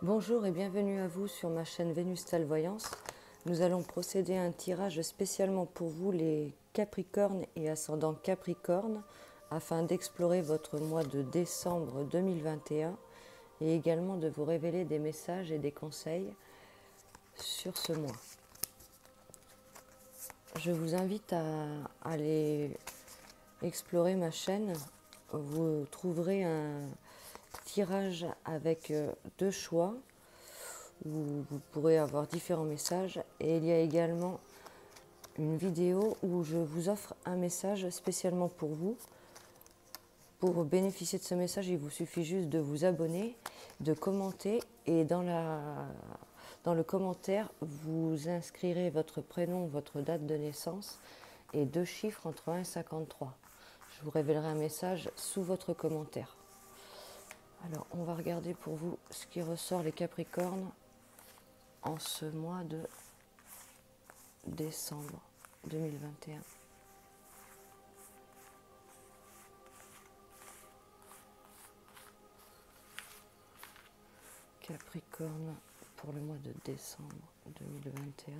Bonjour et bienvenue à vous sur ma chaîne Vénustal Voyance. Nous allons procéder à un tirage spécialement pour vous les Capricornes et ascendant Capricorne afin d'explorer votre mois de décembre 2021 et également de vous révéler des messages et des conseils sur ce mois. Je vous invite à aller explorer ma chaîne. Vous trouverez un tirage avec deux choix où vous pourrez avoir différents messages, et il y a également une vidéo où je vous offre un message spécialement pour vous. Pour bénéficier de ce message, il vous suffit juste de vous abonner, de commenter, et dans le commentaire, vous inscrirez votre prénom, votre date de naissance et deux chiffres entre 1 et 53. Je vous révélerai un message sous votre commentaire. Alors, on va regarder pour vous ce qui ressort les Capricornes en ce mois de décembre 2021. Capricorne pour le mois de décembre 2021.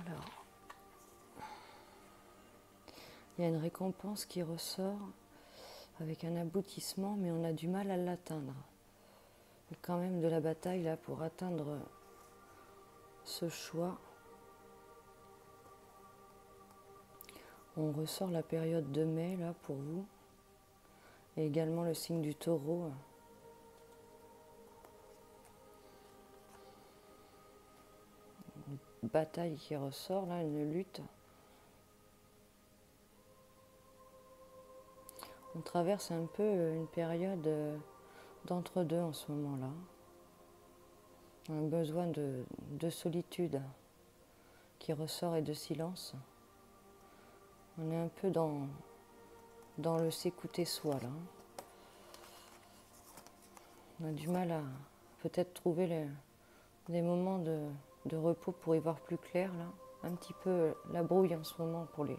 Alors, il y a une récompense qui ressort avec un aboutissement, mais on a du mal à l'atteindre. Il y a quand même de la bataille là pour atteindre ce choix. On ressort la période de mai là pour vous, et également le signe du taureau. Une bataille qui ressort là, une lutte. On traverse un peu une période d'entre-deux en ce moment-là. Un besoin de solitude qui ressort et de silence. On est un peu dans le s'écouter soi là. On a du mal à peut-être trouver des moments de repos pour y voir plus clair là. Un petit peu la brouille en ce moment pour les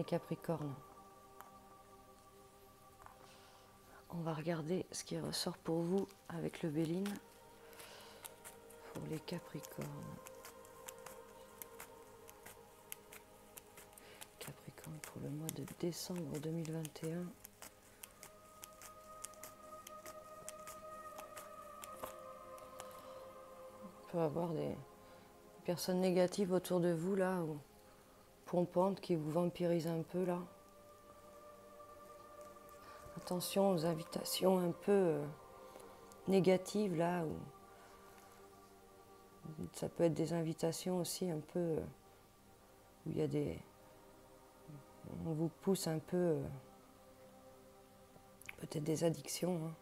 Capricornes. On va regarder ce qui ressort pour vous avec le Béline pour les Capricornes. Capricorne pour le mois de décembre 2021. On peut avoir des personnes négatives autour de vous là, ou pompantes qui vous vampirisent un peu là. Attention aux invitations un peu négatives là, où ça peut être des invitations aussi un peu où il y a on vous pousse un peu peut-être des addictions. Hein.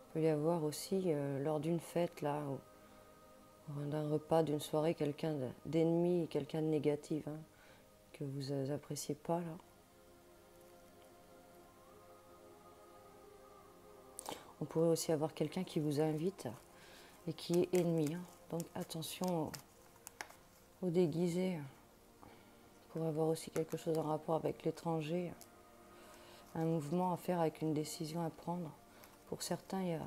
Il peut y avoir aussi lors d'une fête là, d'un repas, d'une soirée, quelqu'un d'ennemi, quelqu'un de négatif hein, que vous appréciez pas là. On pourrait aussi avoir quelqu'un qui vous invite et qui est ennemi. Hein. Donc attention aux déguisés. Pour avoir aussi quelque chose en rapport avec l'étranger. Un mouvement à faire avec une décision à prendre. Pour certains, il y a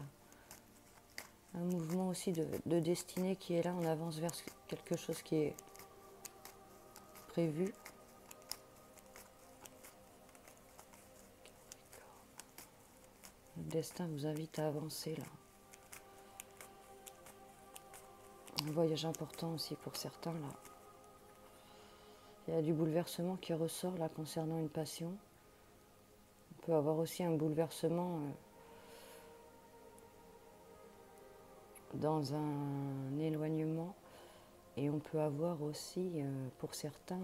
un mouvement aussi de destinée qui est là. On avance vers quelque chose qui est prévu. Le destin vous invite à avancer là. Un voyage important aussi pour certains là. Il y a du bouleversement qui ressort là concernant une passion. On peut avoir aussi un bouleversement dans un éloignement. Et on peut avoir aussi, pour certains,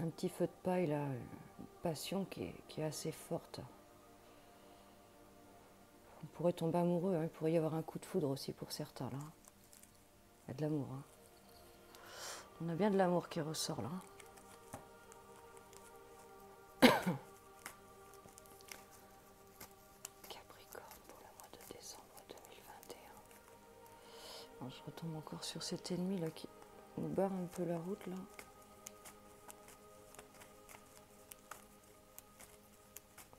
un petit feu de paille là, une passion qui est assez forte. On pourrait tomber amoureux, hein. Il pourrait y avoir un coup de foudre aussi pour certains là. Il y a de l'amour. Hein. On a bien de l'amour qui ressort là. tombe encore sur cet ennemi là qui nous barre un peu la route là.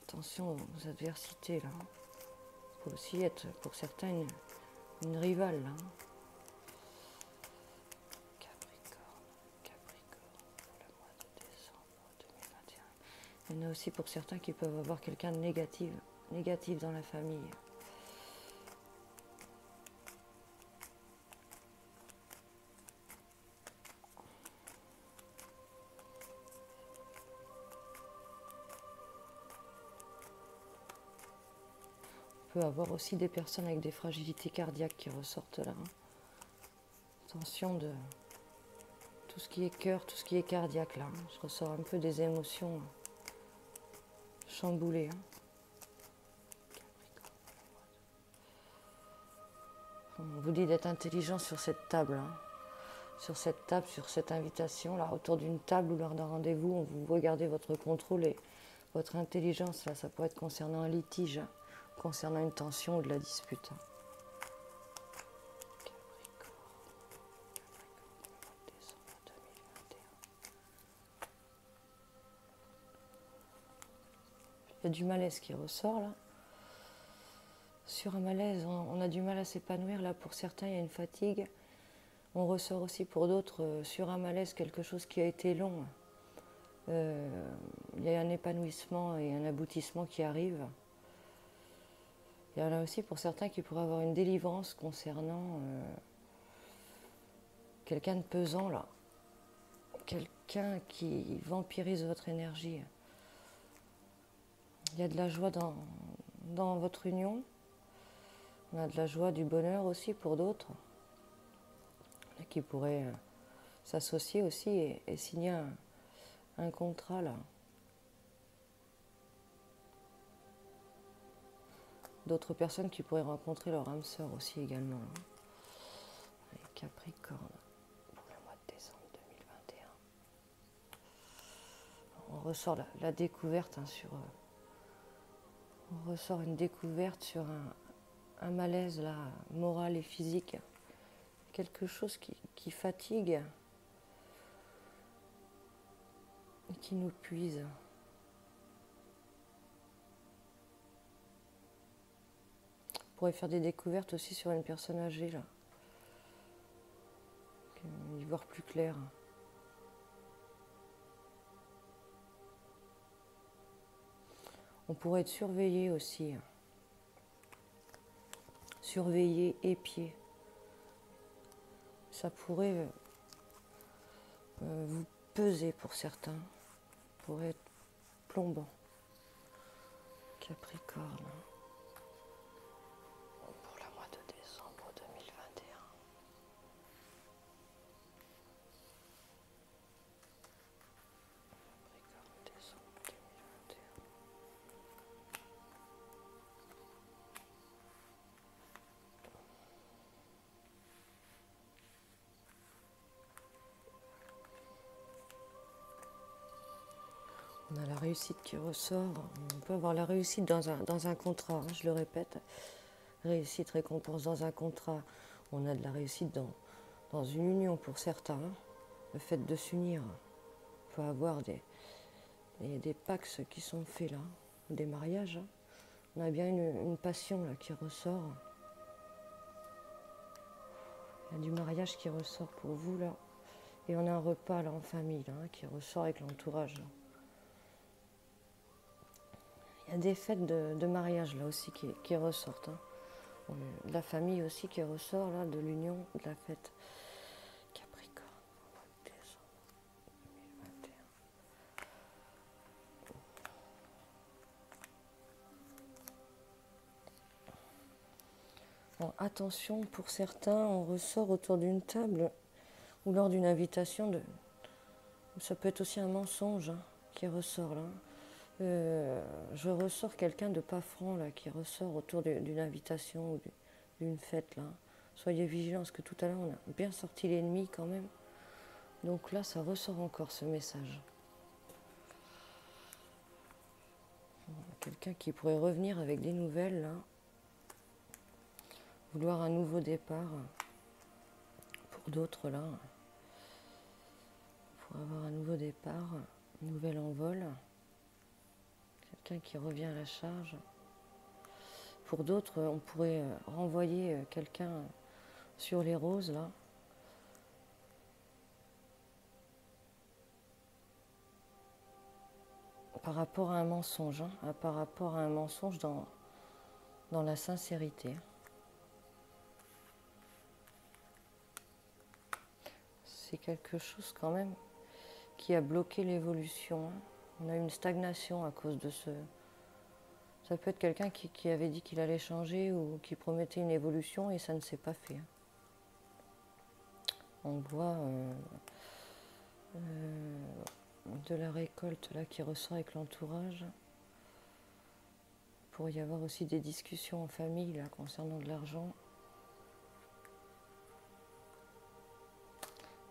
Attention aux adversités là. Ça peut aussi être pour certains une rivale là. Capricorne, pour le mois de décembre 2021. Il y en a aussi pour certains qui peuvent avoir quelqu'un de négatif dans la famille. On peut avoir aussi des personnes avec des fragilités cardiaques qui ressortent là. Attention de tout ce qui est cœur, tout ce qui est cardiaque là. Je ressors un peu des émotions chamboulées. On vous dit d'être intelligent sur cette table. Sur cette invitation là, autour d'une table ou lors d'un rendez-vous, on vous regardez votre contrôle et votre intelligence là. Ça pourrait être concernant un litige, concernant une tension ou de la dispute. Il y a du malaise qui ressort là. Sur un malaise, on a du mal à s'épanouir là. Pour certains, il y a une fatigue. On ressort aussi pour d'autres sur un malaise quelque chose qui a été long. Il y a un épanouissement et un aboutissement qui arrive. Il y en a aussi pour certains qui pourraient avoir une délivrance concernant quelqu'un de pesant là. Quelqu'un qui vampirise votre énergie. Il y a de la joie dans votre union. On a de la joie, du bonheur aussi pour d'autres. Qui pourraient s'associer aussi et signer un contrat là. D'autres personnes qui pourraient rencontrer leur âme sœur aussi également. Les Capricorne pour le mois de décembre 2021. On ressort la découverte sur... on ressort une découverte sur un malaise là, moral et physique. Quelque chose qui fatigue et qui nous puise. On pourrait faire des découvertes aussi sur une personne âgée là. Y voir plus clair. On pourrait être surveillé aussi. Surveillé, épié. Ça pourrait vous peser pour certains. Pourrait être plombant. Capricorne. Pour le mois de décembre 2021. Capricorne, décembre 2021. On a la réussite qui ressort. On peut avoir la réussite dans un contrat, je le répète. Réussite, récompense dans un contrat. On a de la réussite dans une union pour certains. Le fait de s'unir. On peut avoir des pactes qui sont faits là, des mariages. On a bien une passion là qui ressort. Il y a du mariage qui ressort pour vous là. Et on a un repas là en famille là, qui ressort avec l'entourage. Il y a des fêtes de mariage là aussi qui ressortent. De la famille aussi qui ressort là, de l'union, de la fête. Capricorne, décembre 2021. Bon, attention, pour certains, on ressort autour d'une table ou lors d'une invitation. Ça peut être aussi un mensonge qui ressort là. Je ressors quelqu'un de pas franc là, qui ressort autour d'une invitation ou d'une fête là. Soyez vigilants parce que tout à l'heure on a bien sorti l'ennemi quand même. Donc là ça ressort encore ce message. Quelqu'un qui pourrait revenir avec des nouvelles là. Vouloir un nouveau départ. Pour d'autres, là, pour avoir un nouveau départ, un nouvel envol, quelqu'un qui revient à la charge. Pour d'autres, on pourrait renvoyer quelqu'un sur les roses, là. Par rapport à un mensonge, hein, par rapport à un mensonge dans la sincérité. C'est quelque chose quand même qui a bloqué l'évolution. Hein. On a une stagnation à cause de ce... Ça peut être quelqu'un qui avait dit qu'il allait changer ou qui promettait une évolution et ça ne s'est pas fait. Hein. On voit de la récolte là qui ressort avec l'entourage. Il pourrait y avoir aussi des discussions en famille là, concernant de l'argent.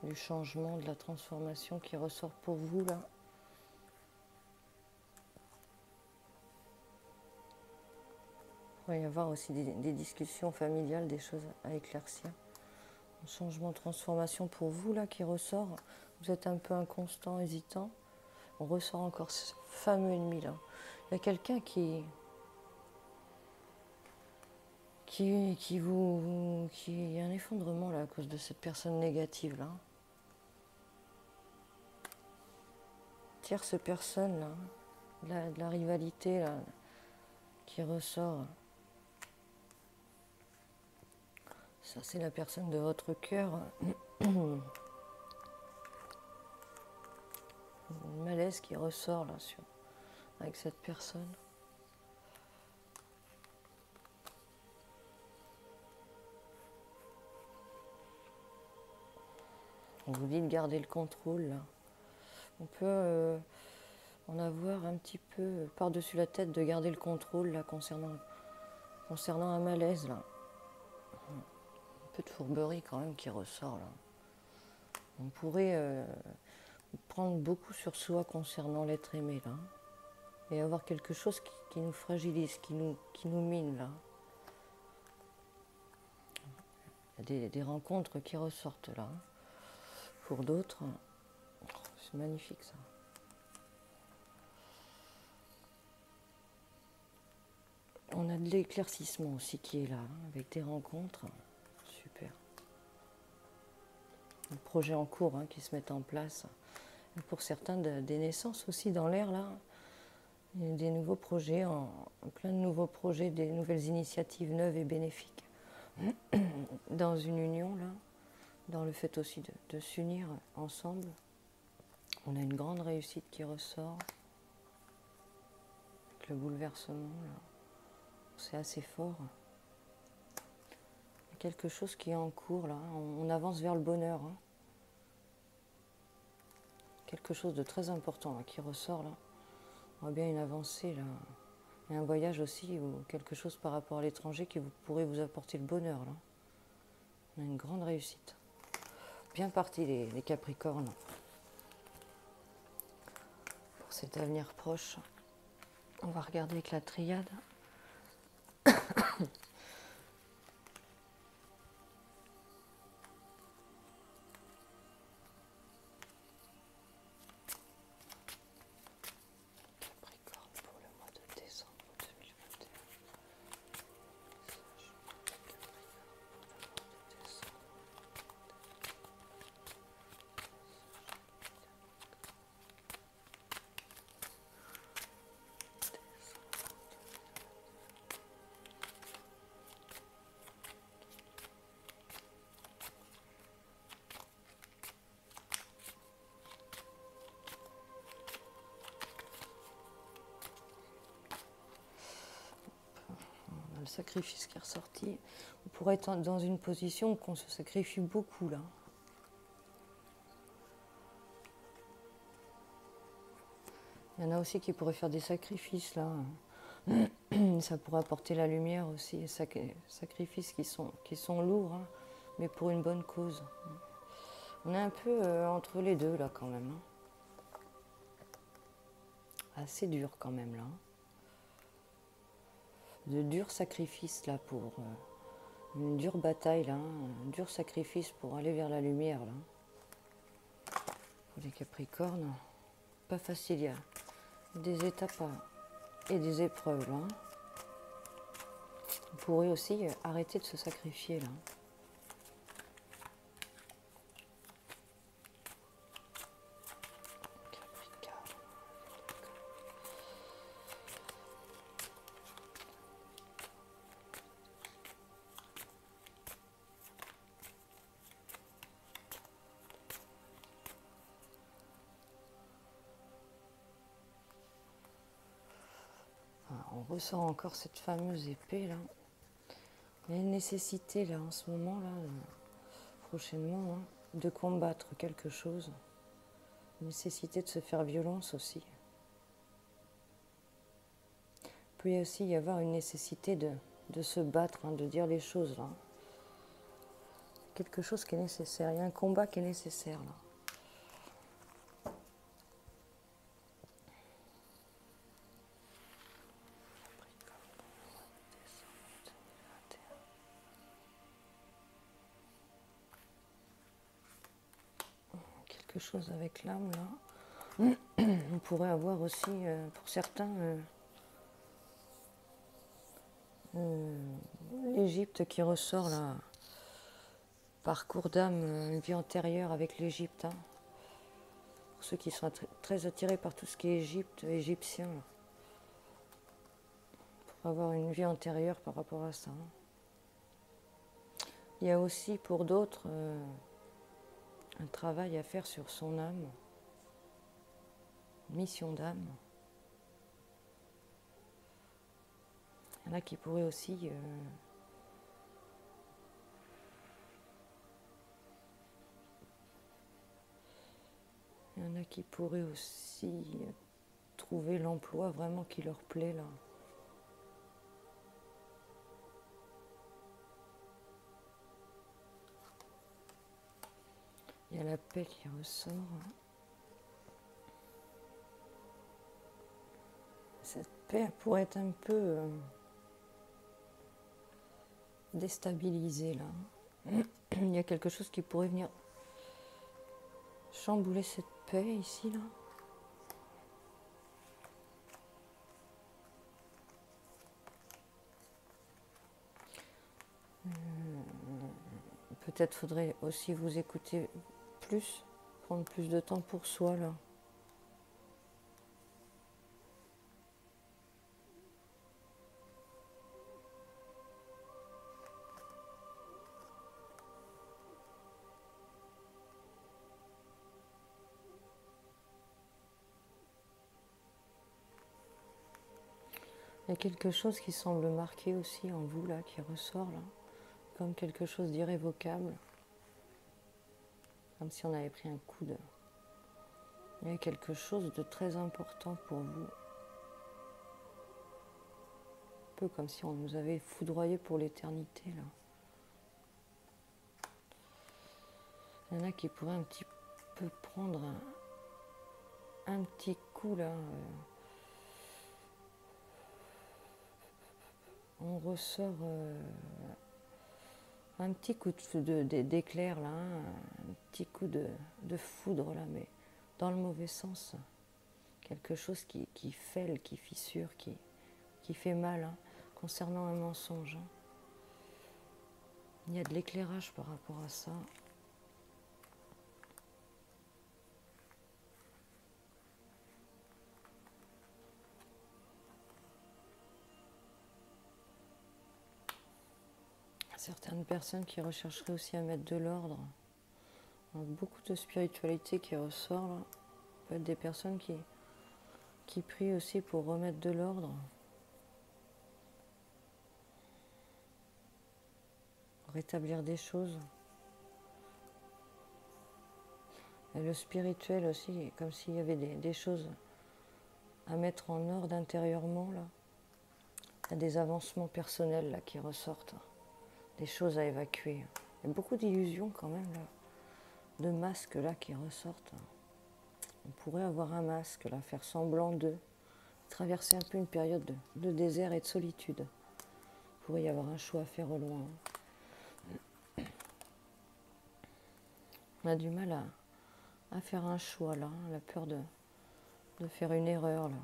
Du changement, de la transformation qui ressort pour vous là. Il pourrait y avoir aussi des discussions familiales, des choses à éclaircir. Un changement, transformation pour vous là qui ressort. Vous êtes un peu inconstant, hésitant. On ressort encore ce fameux ennemi là. Il y a quelqu'un qui a un effondrement là à cause de cette personne négative là. Tierce personne là, de la rivalité là, qui ressort. Ça c'est la personne de votre cœur. Un malaise qui ressort là avec cette personne. On vous dit de garder le contrôle là. On peut en avoir un petit peu par-dessus la tête de garder le contrôle là concernant un malaise là. Un peu de fourberie quand même qui ressort là. On pourrait prendre beaucoup sur soi concernant l'être aimé là. Et avoir quelque chose qui nous fragilise, qui nous mine là. Il y a des rencontres qui ressortent là. Pour d'autres, c'est magnifique ça. On a de l'éclaircissement aussi qui est là, avec des rencontres. Super. Des projets en cours qui se mettent en place. Et pour certains, des naissances aussi dans l'air là. Il y a des nouveaux projets, plein de nouveaux projets, des nouvelles initiatives neuves et bénéfiques. Dans une union là, dans le fait aussi de s'unir ensemble. On a une grande réussite qui ressort. Avec le bouleversement là. C'est assez fort. Il y a quelque chose qui est en cours là. On avance vers le bonheur. Hein. Quelque chose de très important là, qui ressort là. On voit bien une avancée là. Et un voyage aussi ou quelque chose par rapport à l'étranger qui pourrait vous apporter le bonheur là. On a une grande réussite. Bien parti les Capricornes. Pour cet avenir proche. On va regarder avec la triade. Le sacrifice qui est ressorti. On pourrait être dans une position où on se sacrifie beaucoup là. Il y en a aussi qui pourraient faire des sacrifices là. Ça pourrait apporter la lumière aussi, des sacrifices qui sont lourds, hein, mais pour une bonne cause. On est un peu entre les deux là quand même. Hein. Assez dur quand même là. De durs sacrifices là pour Une dure bataille là, un dur sacrifice pour aller vers la lumière là. Pour les Capricornes, pas facile, il y a des étapes et des épreuves là. Vous pourrez aussi arrêter de se sacrifier là. On ressent encore cette fameuse épée là. Il y a une nécessité là en ce moment là, prochainement, hein, de combattre quelque chose. Une nécessité de se faire violence aussi. Il peut aussi y avoir une nécessité de se battre, hein, de dire les choses là. Quelque chose qui est nécessaire, il y a un combat qui est nécessaire là. Quelque chose avec l'âme là. On pourrait avoir aussi, pour certains, l'Égypte qui ressort là. Parcours d'âme, une vie antérieure avec l'Égypte. Hein. Pour ceux qui sont très attirés par tout ce qui est Égypte, égyptien. Là. Pour avoir une vie antérieure par rapport à ça. Hein. Il y a aussi pour d'autres un travail à faire sur son âme. Mission d'âme. Il y en a qui pourraient aussi il y en a qui pourraient aussi trouver l'emploi vraiment qui leur plaît là. Il y a la paix qui ressort. Cette paix pourrait être un peu déstabilisée là. Il y a quelque chose qui pourrait venir chambouler cette paix ici là. Peut-être faudrait aussi vous écouter plus, prendre plus de temps pour soi là. Il y a quelque chose qui semble marqué aussi en vous là, qui ressort là, comme quelque chose d'irrévocable, comme si on avait pris un coup de... Il y a quelque chose de très important pour vous, un peu comme si on nous avait foudroyé pour l'éternité là. Il y en a qui pourraient un petit peu prendre un petit coup là. On ressort un petit coup d'éclair là, hein, un petit coup de foudre là, mais dans le mauvais sens. Quelque chose qui fêle, qui fissure, qui fait mal, hein, concernant un mensonge. Hein. Il y a de l'éclairage par rapport à ça. Certaines personnes qui rechercheraient aussi à mettre de l'ordre. Beaucoup de spiritualité qui ressort là. Peut être des personnes qui prient aussi pour remettre de l'ordre. Rétablir des choses. Et le spirituel aussi, comme s'il y avait des choses à mettre en ordre intérieurement là. Il y a des avancements personnels là qui ressortent. Des choses à évacuer. Il y a beaucoup d'illusions quand même là, de masques là qui ressortent. On pourrait avoir un masque là, faire semblant de traverser un peu une période de désert et de solitude. Il pourrait y avoir un choix à faire au loin. On a du mal à faire un choix là, la peur de faire une erreur là.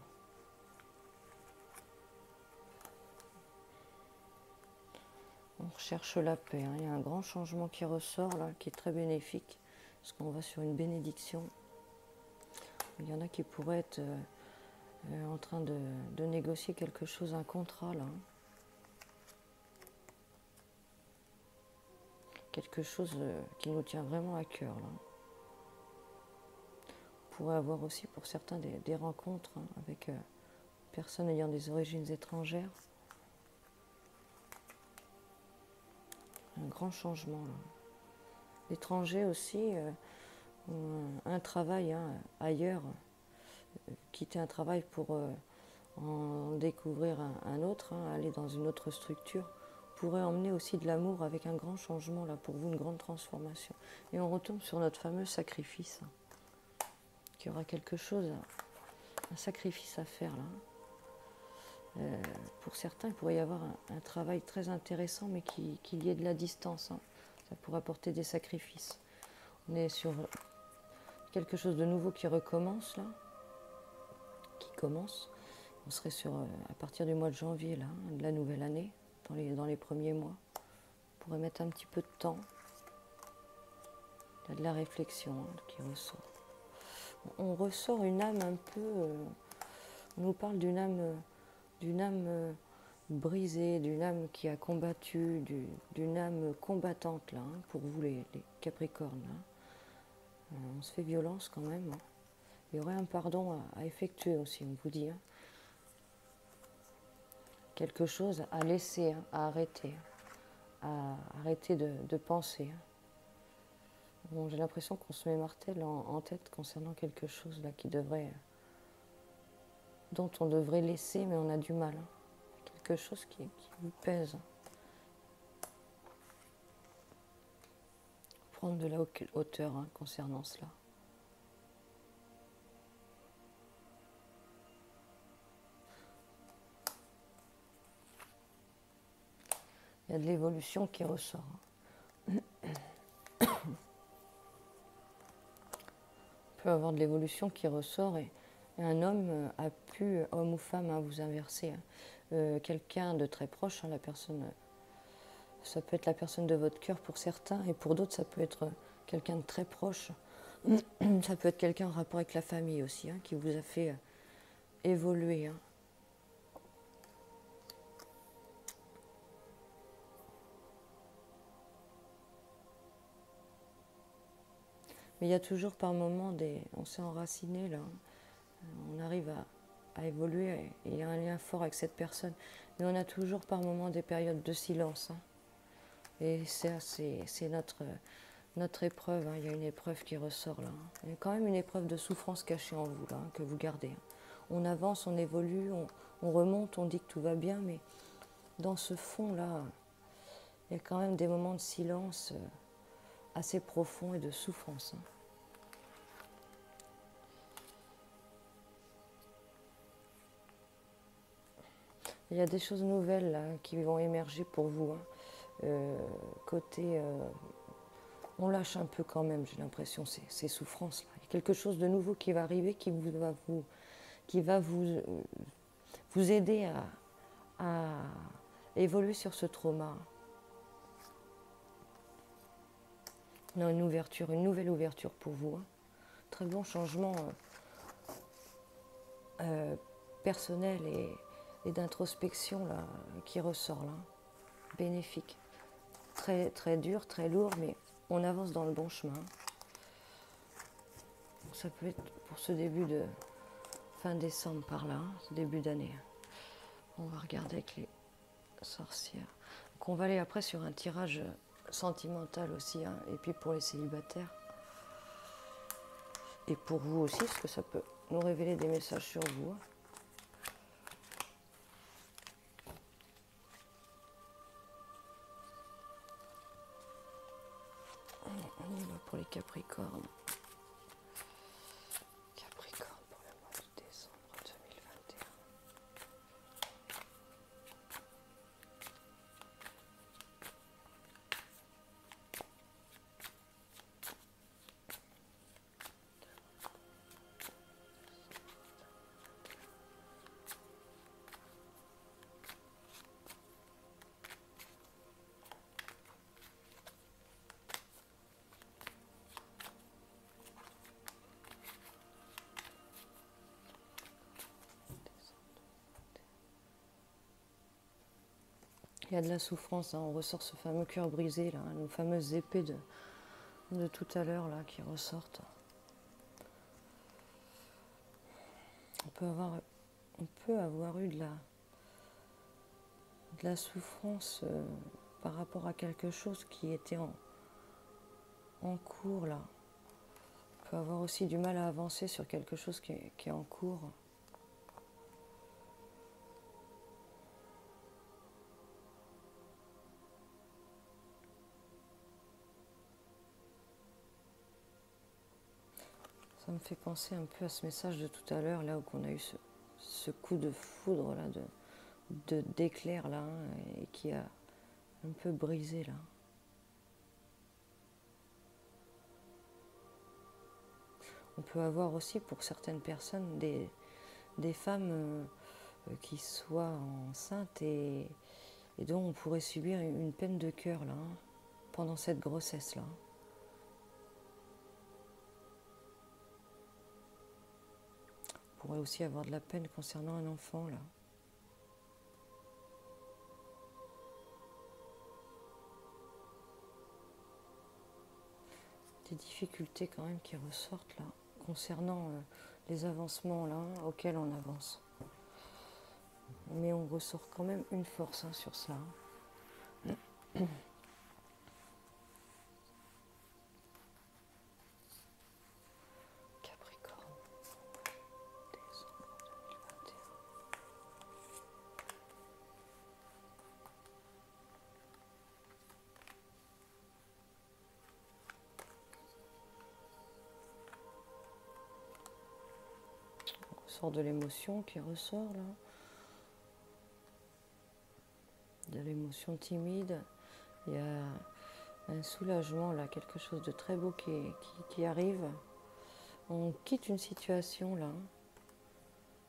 On recherche la paix, hein. Il y a un grand changement qui ressort là, qui est très bénéfique, parce qu'on va sur une bénédiction. Il y en a qui pourraient être en train de négocier quelque chose, un contrat là. Quelque chose qui nous tient vraiment à cœur là. On pourrait avoir aussi pour certains des rencontres hein, avec personnes ayant des origines étrangères. Un grand changement là. L'étranger aussi ont un travail hein, ailleurs, quitter un travail pour en découvrir un autre, hein, aller dans une autre structure, pourrait emmener aussi de l'amour avec un grand changement là pour vous, une grande transformation. Et on retombe sur notre fameux sacrifice, hein, qu'il y aura quelque chose, un sacrifice à faire là. Pour certains, il pourrait y avoir un travail très intéressant, mais qu'il y ait de la distance. Hein. Ça pourrait apporter des sacrifices. On est sur quelque chose de nouveau qui recommence là, qui commence. On serait sur, à partir du mois de janvier là, de la nouvelle année, dans les premiers mois. On pourrait mettre un petit peu de temps. Il y a de la réflexion hein, qui ressort. On ressort une âme un peu... on nous parle d'une âme brisée, d'une âme qui a combattu, d'une âme combattante là, hein, pour vous les Capricornes. Là. On se fait violence quand même. Hein. Il y aurait un pardon à effectuer aussi, on vous dit. Hein. Quelque chose à laisser, hein, à arrêter de penser. Hein. Bon, j'ai l'impression qu'on se met martel en tête concernant quelque chose là dont on devrait laisser, mais on a du mal. Hein. Quelque chose qui vous pèse. Prendre de la hauteur hein, concernant cela. Il y a de l'évolution qui ressort. On peut avoir de l'évolution qui ressort et un homme a pu, homme ou femme, hein, vous inverser. Hein. Quelqu'un de très proche, hein, la personne, ça peut être la personne de votre cœur pour certains et pour d'autres ça peut être quelqu'un de très proche. Ça peut être quelqu'un en rapport avec la famille aussi, hein, qui vous a fait évoluer. Hein. Mais il y a toujours par moments on s'est enraciné là, on arrive à évoluer et il y a un lien fort avec cette personne. Mais on a toujours par moments des périodes de silence. Hein. Et c'est notre épreuve. Hein. Il y a une épreuve qui ressort là. Hein. Il y a quand même une épreuve de souffrance cachée en vous là, hein, que vous gardez. Hein. On avance, on évolue, on remonte, on dit que tout va bien, mais dans ce fond là, il y a quand même des moments de silence assez profonds et de souffrance. Hein. Il y a des choses nouvelles là, qui vont émerger pour vous. Hein. Côté, on lâche un peu quand même, j'ai l'impression, ces souffrances là. Il y a quelque chose de nouveau qui va arriver, qui va vous aider à évoluer sur ce trauma. On a une ouverture, une nouvelle ouverture pour vous. Hein. Très bon changement personnel et d'introspection là, qui ressort là. Bénéfique. Très, très dur, très lourd, mais on avance dans le bon chemin. Ça peut être pour ce début de fin décembre par là, hein, ce début d'année. On va regarder avec les sorcières. Donc on va aller après sur un tirage sentimental aussi, hein, et puis pour les célibataires. Et pour vous aussi, parce que ça peut nous révéler des messages sur vous. Hein. On y va pour les Capricornes. Capricorne pour le mois de décembre 2021. Il y a de la souffrance, hein. On ressort ce fameux cœur brisé, là, hein, nos fameuses épées de tout à l'heure là qui ressortent. On peut avoir eu de la souffrance par rapport à quelque chose qui était en cours là. On peut avoir aussi du mal à avancer sur quelque chose qui est en cours. Ça me fait penser un peu à ce message de tout à l'heure, là où on a eu ce coup de foudre, là, d'éclair, là, hein, et qui a un peu brisé, là. On peut avoir aussi, pour certaines personnes, des femmes qui soient enceintes et dont on pourrait subir une peine de cœur, là, hein, pendant cette grossesse-là. On pourrait aussi avoir de la peine concernant un enfant, là. Des difficultés quand même qui ressortent, là, concernant les avancements, là, auxquels on avance. Mais on ressort quand même une force, hein, sur ça. Capricorne, décembre 2021. On ressort de l'émotion qui ressort, là. De l'émotion timide. Il y a un soulagement, là, quelque chose de très beau qui arrive. On quitte une situation, là.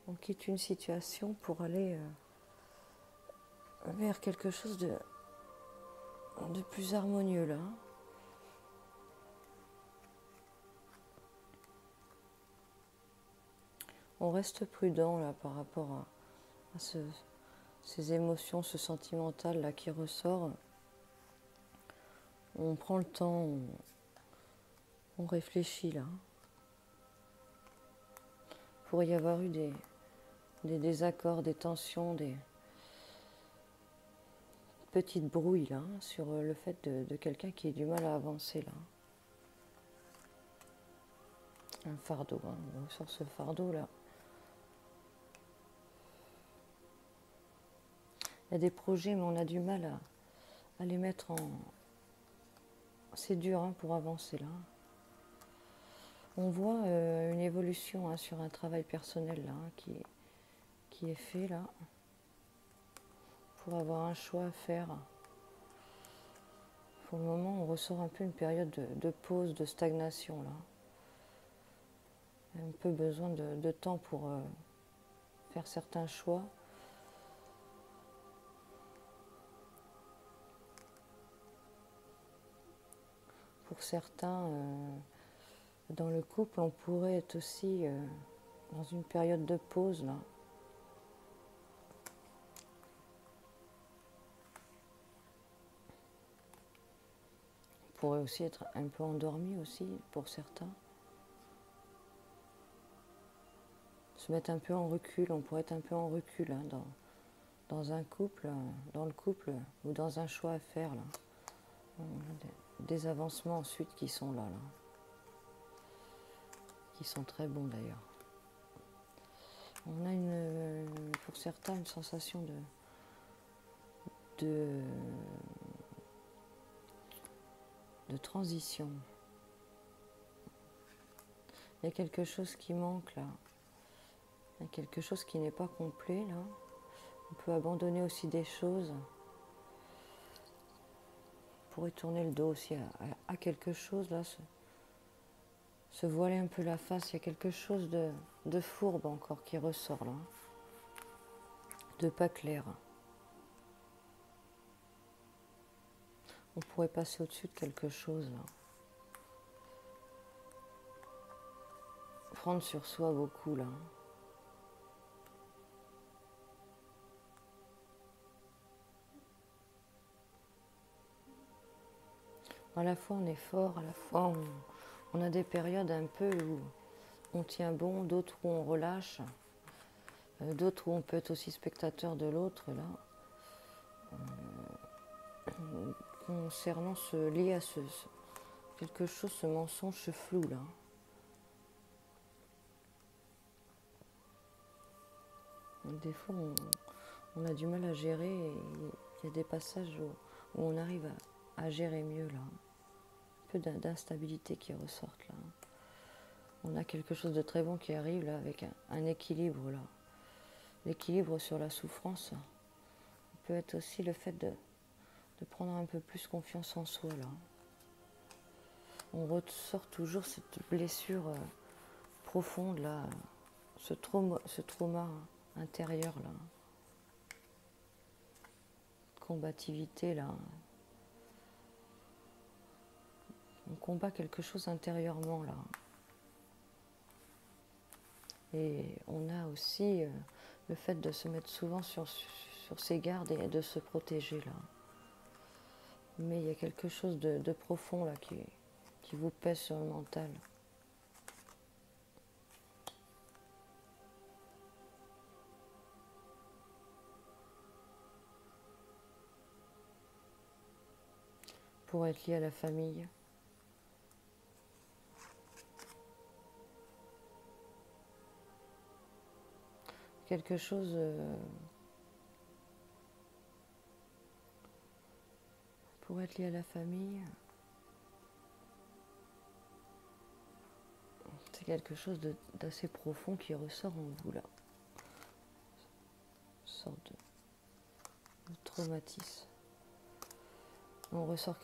On quitte une situation pour aller vers quelque chose de plus harmonieux, là. On reste prudent, là, par rapport à ces émotions, ce sentimental, là, qui ressort. On prend le temps, on réfléchit, là. Il pourrait y avoir eu des désaccords, des tensions, des petites brouilles, là, sur le fait de quelqu'un qui a du mal à avancer, là. Un fardeau, hein, sur ce fardeau, là. Il y a des projets, mais on a du mal à les mettre en... C'est dur, hein, pour avancer, là. On voit une évolution, hein, sur un travail personnel, là, hein, qui est fait, là, pour avoir un choix à faire. Pour le moment, on ressort un peu une période de pause, de stagnation, là. Il y a un peu besoin de temps pour faire certains choix. Pour certains, dans le couple, on pourrait être aussi dans une période de pause, là. On pourrait aussi être un peu endormi aussi, pour certains. Se mettre un peu en recul, on pourrait être un peu en recul, hein, dans un couple, dans le couple, ou dans un choix à faire, là. On a des avancements ensuite qui sont là, qui sont très bons d'ailleurs. On a pour certains une sensation de transition. Il y a quelque chose qui manque là. Il y a quelque chose qui n'est pas complet là. On peut abandonner aussi des choses. On pourrait tourner le dos aussi à quelque chose là. Se voiler un peu la face. Il y a quelque chose de fourbe encore qui ressort là. De pas clair. On pourrait passer au-dessus de quelque chose là. Prendre sur soi beaucoup là. À la fois on est fort, à la fois on a des périodes un peu où on tient bon, d'autres où on relâche, d'autres où on peut être aussi spectateur de l'autre. Là, concernant lié à quelque chose, ce mensonge, ce flou là. Des fois, on a du mal à gérer et il y a des passages où on arrive à gérer mieux là. Un peu d'instabilité qui ressortent là. On a quelque chose de très bon qui arrive là avec un équilibre là. L'équilibre sur la souffrance peut être aussi le fait de prendre un peu plus confiance en soi là. On ressort toujours cette blessure profonde là, ce trauma intérieur là, combativité là. On combat quelque chose intérieurement là. Et on a aussi le fait de se mettre souvent sur ses gardes et de se protéger là. Mais il y a quelque chose de profond là qui vous pèse sur le mental. Pour être lié à la famille. Quelque chose pour être lié à la famille. C'est quelque chose d'assez profond qui ressort en vous là. Une sorte de traumatisme. On ressort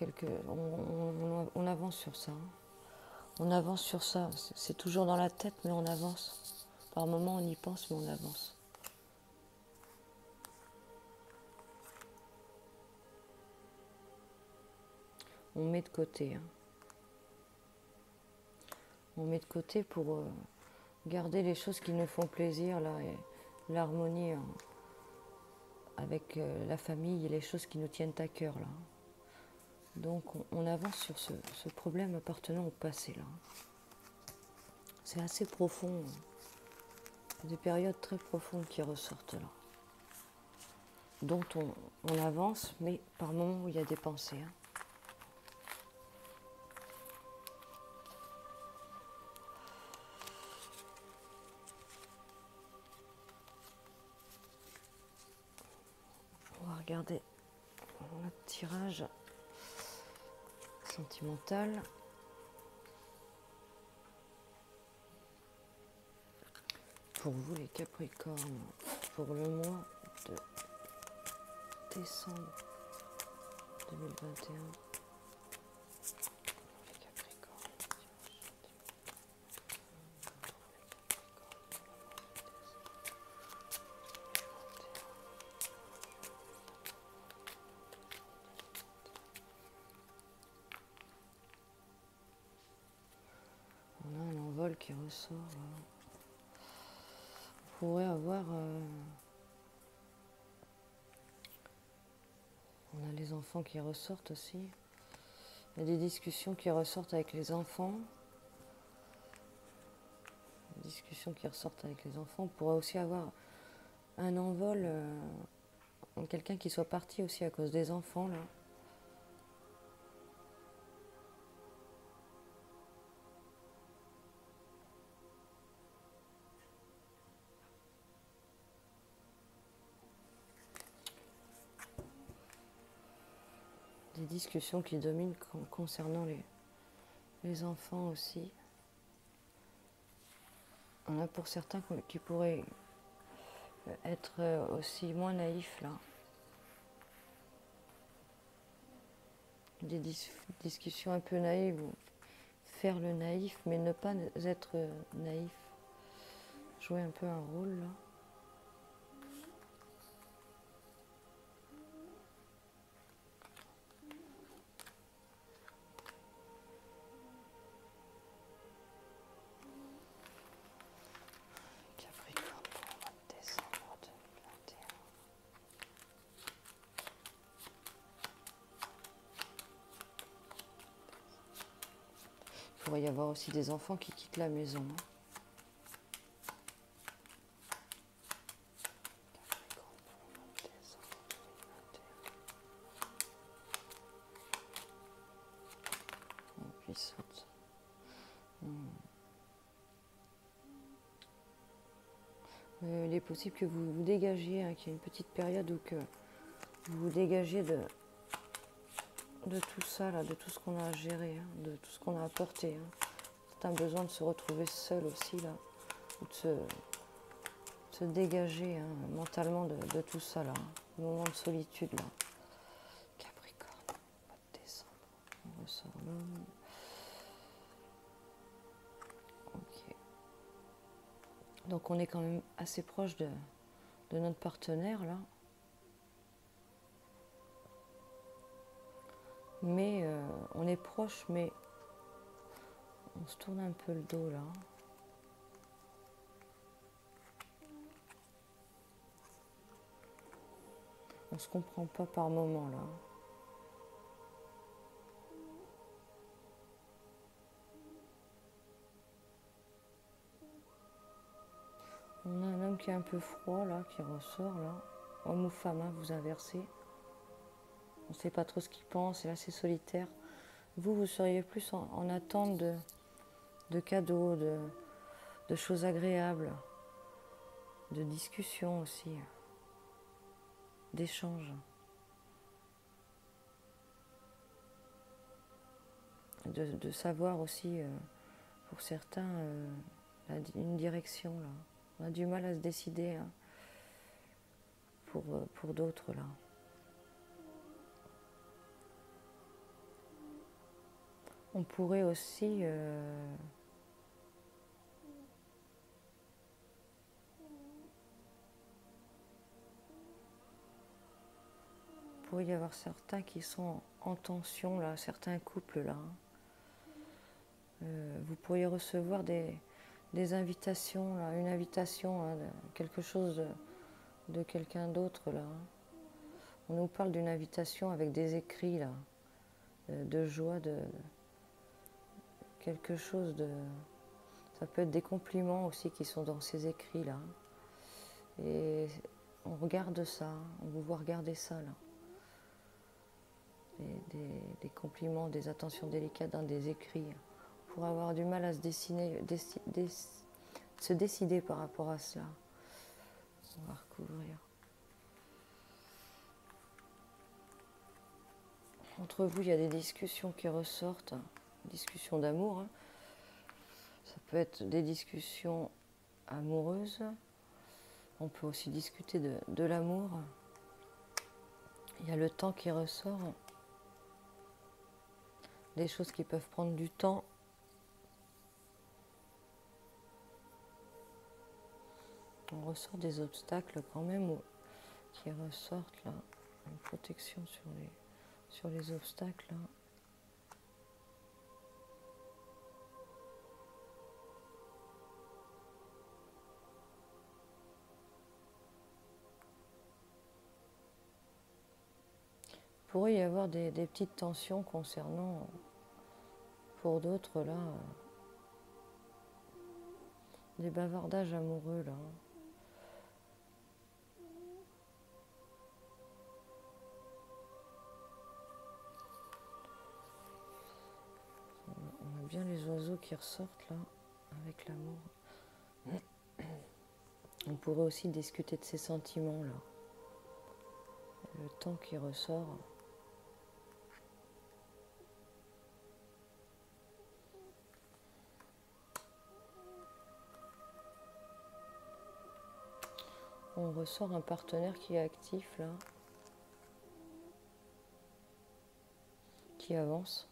on avance sur ça. On avance sur ça. C'est toujours dans la tête, mais on avance. Par moments, on y pense, mais on avance. On met de côté. Hein. On met de côté pour garder les choses qui nous font plaisir, là, et l'harmonie avec la famille et les choses qui nous tiennent à cœur, là. Donc on avance sur ce problème appartenant au passé, là. C'est assez profond. Des périodes très profondes qui ressortent, là. Dont on avance, mais par moments il y a des pensées. Hein. On va regarder notre tirage sentimental. Pour vous les Capricornes, pour le mois de décembre 2021. Les Capricornes. On a un envol qui ressort. On pourrait avoir... on a les enfants qui ressortent aussi. Il y a des discussions qui ressortent avec les enfants. Des discussions qui ressortent avec les enfants. On pourrait aussi avoir un envol, quelqu'un qui soit parti aussi à cause des enfants, là. Des discussions qui dominent concernant les enfants aussi. On a pour certains qui pourraient être aussi moins naïfs là. Des discussions un peu naïves, ou faire le naïf, mais ne pas être naïf. Jouer un peu un rôle là. pourrait y avoir aussi des enfants qui quittent la maison. Hein. Puissante. Il est possible que vous vous dégagiez, hein, qu'il y ait une petite période où que vous vous dégagez de tout ça, là, de tout ce qu'on a à gérer, hein, de tout ce qu'on a à porter. Hein. C'est un besoin de se retrouver seul aussi, là, ou de se dégager hein, mentalement de tout ça, là, hein, le moment de solitude, là. Capricorne, mois de décembre, on ressort l'homme. Ok. Donc on est quand même assez proche de notre partenaire, là. Mais on est proche, mais on se tourne un peu le dos là. On se comprend pas par moment là. On a un homme qui est un peu froid là, qui ressort là. Homme ou femme, hein, vous inversez. On ne sait pas trop ce qu'il pense, et là c'est solitaire. Vous seriez plus en attente de cadeaux, de choses agréables, de discussions aussi, d'échanges. De savoir aussi, pour certains, une direction là. On a du mal à se décider hein, pour d'autres là. On pourrait aussi pourrait y avoir certains qui sont en tension là, certains couples là. Vous pourriez recevoir des invitations là, une invitation hein, quelque chose de quelqu'un d'autre là. On nous parle d'une invitation avec des écrits là, de joie, de quelque chose de... Ça peut être des compliments aussi qui sont dans ces écrits là. Et on regarde ça, on vous voit regarder ça là. Des compliments, des attentions délicates dans des écrits. Pour avoir du mal à se décider par rapport à cela. On va recouvrir. Entre vous, il y a des discussions qui ressortent, discussions d'amour. Hein. Ça peut être des discussions amoureuses. On peut aussi discuter de l'amour. Il y a le temps qui ressort. Des choses qui peuvent prendre du temps. On ressort des obstacles quand même qui ressortent là. Une protection sur les obstacles là. Il pourrait y avoir des petites tensions concernant, pour d'autres là, des bavardages amoureux là. On a bien les oiseaux qui ressortent là, avec l'amour. On pourrait aussi discuter de ces sentiments là. Le temps qui ressort. On ressort un partenaire qui est actif là, qui avance.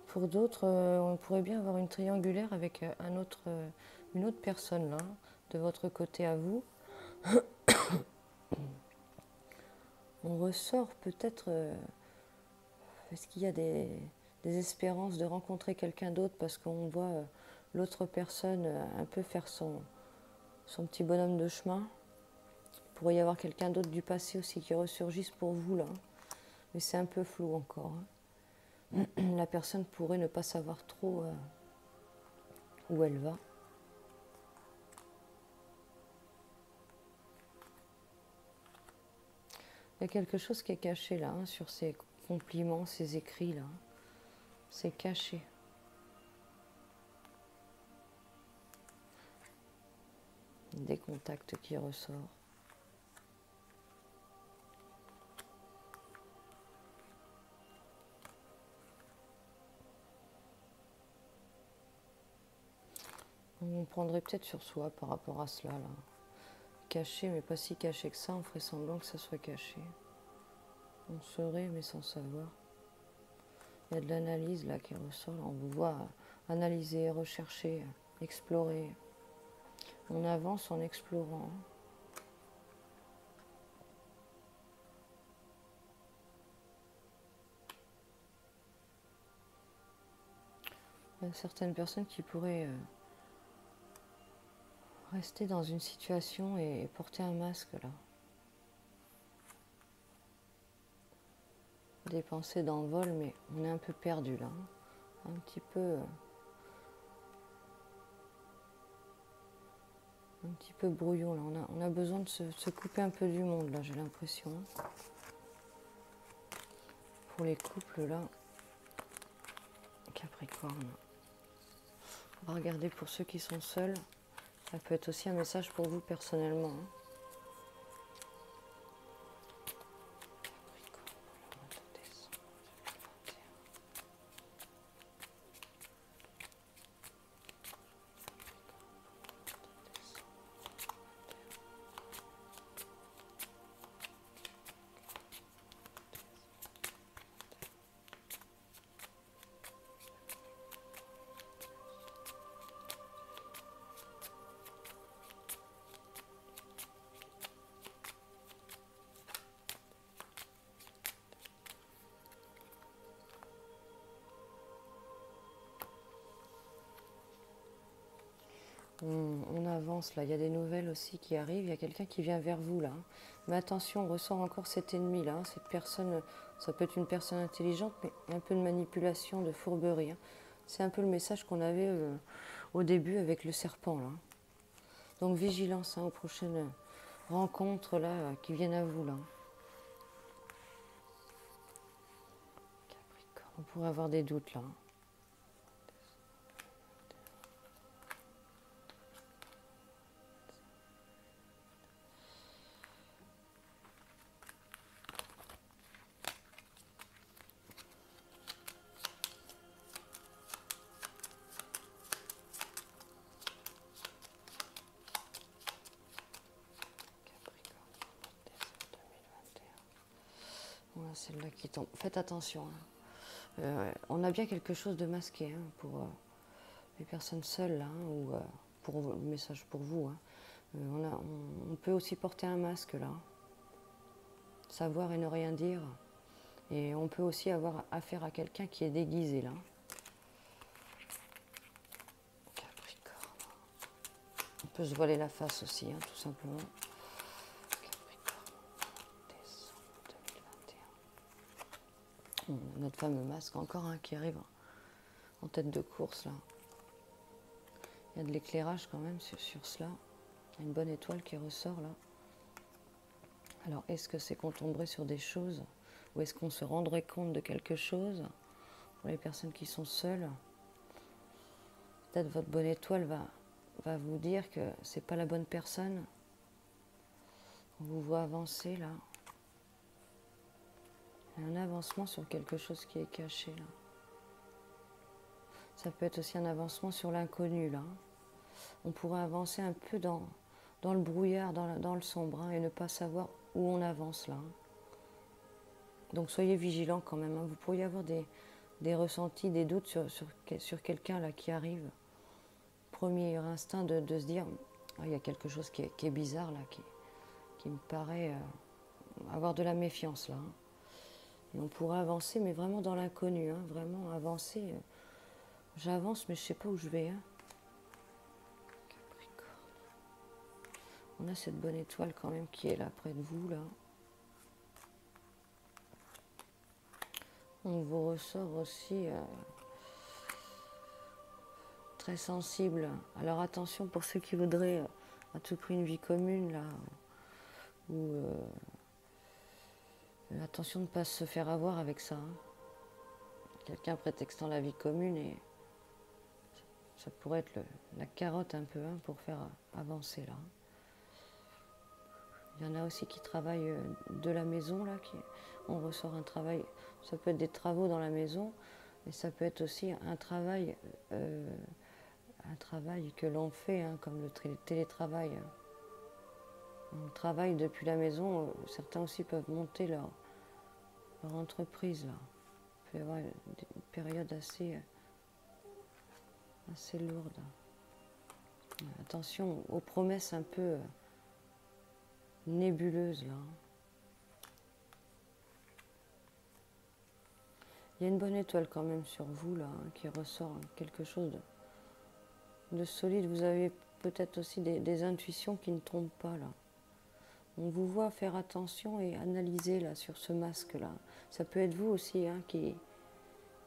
Pour d'autres, on pourrait bien avoir une triangulaire avec une autre personne là, de votre côté à vous. On ressort peut-être, est-ce qu'il y a des espérances de rencontrer quelqu'un d'autre parce qu'on voit l'autre personne un peu faire son petit bonhomme de chemin. pourrait y avoir quelqu'un d'autre du passé aussi qui ressurgisse pour vous là. Mais c'est un peu flou encore. La personne pourrait ne pas savoir trop où elle va. Il y a quelque chose qui est caché là, sur ces compliments, ces écrits là. C'est caché. Des contacts qui ressortent. On prendrait peut-être sur soi par rapport à cela là. Caché, mais pas si caché que ça, on ferait semblant que ça soit caché. On saurait, mais sans savoir. Il y a de l'analyse là qui ressort. Là. On vous voit analyser, rechercher, explorer. On avance en explorant. Il y a certaines personnes qui pourraient rester dans une situation et porter un masque là. Des pensées d'envol, mais on est un peu perdu là. Un petit peu brouillon là. On a besoin de se couper un peu du monde là, j'ai l'impression. Pour les couples là. Capricorne. On va regarder pour ceux qui sont seuls. Ça peut être aussi un message pour vous personnellement. On avance là, il y a des nouvelles aussi qui arrivent, il y a quelqu'un qui vient vers vous là. Mais attention, on ressent encore cet ennemi là, cette personne, ça peut être une personne intelligente, mais un peu de manipulation, de fourberie. C'est un peu le message qu'on avait au début avec le serpent là. Donc vigilance aux prochaines rencontres là qui viennent à vous là. Capricorne, on pourrait avoir des doutes là. Voilà, celle-là qui tombe. Faites attention. On a bien quelque chose de masqué pour les personnes seules, là, ou pour le message pour vous. On peut aussi porter un masque, là. Savoir et ne rien dire. Et on peut aussi avoir affaire à quelqu'un qui est déguisé, là. Capricorne. On peut se voiler la face aussi, tout simplement. Notre fameux masque, encore un qui arrive en tête de course là. Il y a de l'éclairage quand même sur cela. Il y a une bonne étoile qui ressort là. Alors est-ce que c'est qu'on tomberait sur des choses ou est-ce qu'on se rendrait compte de quelque chose pour les personnes qui sont seules? Peut-être votre bonne étoile va vous dire que c'est pas la bonne personne. On vous voit avancer là. Un avancement sur quelque chose qui est caché là. Ça peut être aussi un avancement sur l'inconnu là. On pourrait avancer un peu dans le brouillard, dans le sombre et ne pas savoir où on avance là. Donc soyez vigilants quand même. Vous pourriez avoir des ressentis, des doutes sur quelqu'un là qui arrive. Premier instinct de se dire il y a quelque chose qui est bizarre là, qui me paraît avoir de la méfiance là. Et on pourrait avancer, mais vraiment dans l'inconnu, vraiment avancer. J'avance, mais je ne sais pas où je vais. Capricorne. On a cette bonne étoile quand même qui est là près de vous, là. On vous ressort aussi très sensible. Alors attention pour ceux qui voudraient à tout prix une vie commune, là. Ou attention de ne pas se faire avoir avec ça. Hein. Quelqu'un prétextant la vie commune, et ça pourrait être la carotte un peu hein, pour faire avancer là. Il y en a aussi qui travaillent de la maison là, on ressort un travail. Ça peut être des travaux dans la maison, mais ça peut être aussi un travail que l'on fait, hein, comme le télétravail. On travaille depuis la maison. Certains aussi peuvent monter leur entreprise là. Il peut y avoir une période assez lourde. Attention aux promesses un peu nébuleuses là. Il y a une bonne étoile quand même sur vous là, hein, qui ressort quelque chose de solide. Vous avez peut-être aussi des intuitions qui ne trompent pas là. On vous voit faire attention et analyser là sur ce masque là. Ça peut être vous aussi hein, qui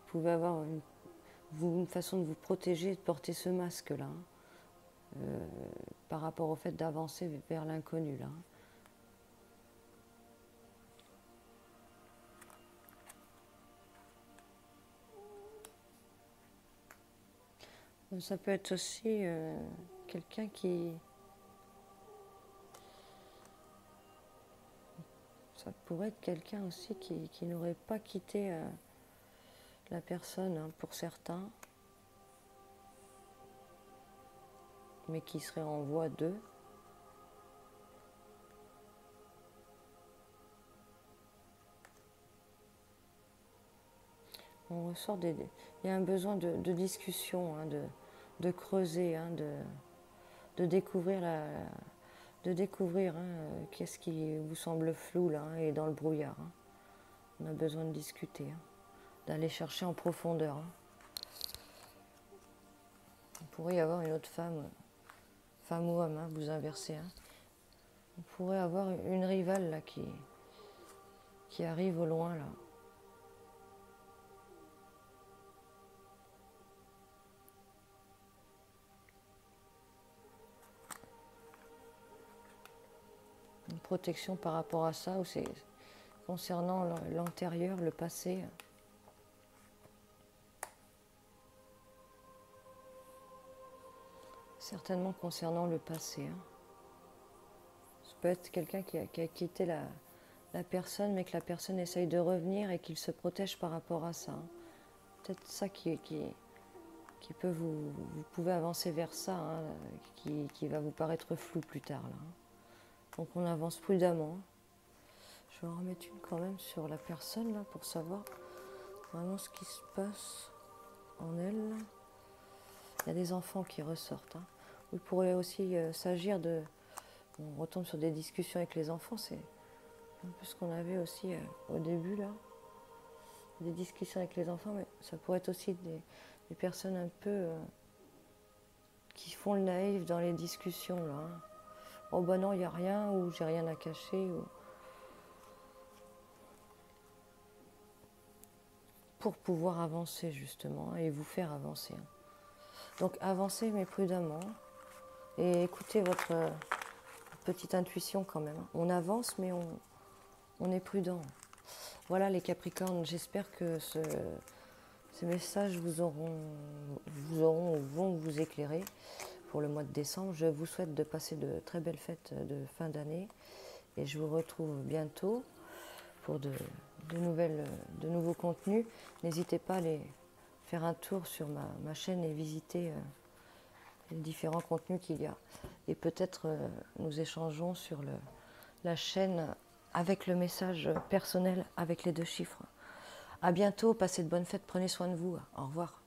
pouvez avoir une façon de vous protéger, de porter ce masque là, par rapport au fait d'avancer vers l'inconnu là. Ça peut être aussi quelqu'un qui... Ça pourrait être quelqu'un aussi qui n'aurait pas quitté la personne hein, pour certains, mais qui serait en voie d'eux. On ressort il y a un besoin de discussion, hein, de creuser, hein, de découvrir qu'est-ce qui vous semble flou là hein, et dans le brouillard. Hein. On a besoin de discuter, hein, d'aller chercher en profondeur. Hein. Il pourrait y avoir une autre femme ou homme, hein, vous inversez. Hein. On pourrait avoir une rivale là qui arrive au loin là. Une protection par rapport à ça, ou c'est concernant l'antérieur, le passé. Certainement concernant le passé. Hein. Ça peut être quelqu'un qui a quitté la personne, mais que la personne essaye de revenir et qu'il se protège par rapport à ça. Hein. Peut-être ça qui peut vous pouvez avancer vers ça, hein, qui va vous paraître flou plus tard. Là, hein. Donc on avance prudemment. Je vais en remettre une quand même sur la personne là pour savoir vraiment ce qui se passe en elle. Il y a des enfants qui ressortent. Hein. Il pourrait aussi s'agir de... On retombe sur des discussions avec les enfants, c'est un peu ce qu'on avait aussi au début là. Des discussions avec les enfants, mais ça pourrait être aussi des personnes un peu qui font le naïf dans les discussions là. Hein. Oh ben non, il n'y a rien, ou j'ai rien à cacher. Ou... Pour pouvoir avancer justement, et vous faire avancer. Donc avancez mais prudemment, et écoutez votre petite intuition quand même. On avance mais on est prudent. Voilà les Capricornes, j'espère que ces messages vont vous éclairer pour le mois de décembre. Je vous souhaite de passer de très belles fêtes de fin d'année et je vous retrouve bientôt pour de nouveaux contenus. N'hésitez pas à aller faire un tour sur ma chaîne et visiter les différents contenus qu'il y a. Et peut-être nous échangeons sur la chaîne avec le message personnel avec les 2 chiffres. À bientôt, passez de bonnes fêtes, prenez soin de vous. Au revoir.